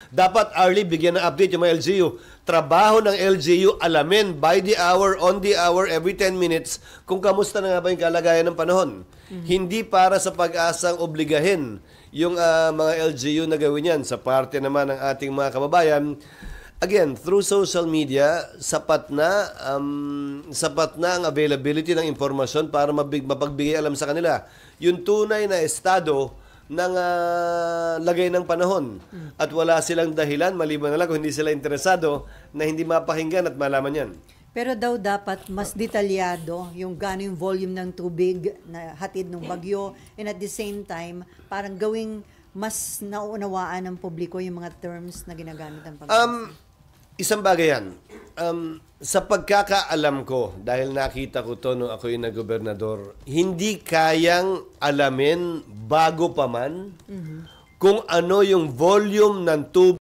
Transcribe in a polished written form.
Dapat early bigyan ng update yung mga LGU. Trabaho ng LGU, alamin by the hour, on the hour, every 10 minutes kung kamusta na nga ba yung kalagayan ng panahon. Hindi para sa pag-asang obligahin yung mga LGU na gawin yan. Sa parte naman ng ating mga kababayan, again, through social media, sapat na ang availability ng informasyon para mapagbigay alam sa kanila. Yung tunay na estado ng lagay ng panahon. At wala silang dahilan, maliban na lang kung hindi sila interesado, na hindi mapakinggan at malaman yan. Pero daw dapat mas detalyado yung gano'ng volume ng tubig na hatid ng bagyo, and at the same time, parang gawing mas nauunawaan ng publiko yung mga terms na ginagamit ng pag-asa. Isang bagay yan. Sa pagkakaalam ko, dahil nakita ko to nung ako'y nag-gobernador, hindi kayang alamin bago pa man kung ano yung volume ng tubig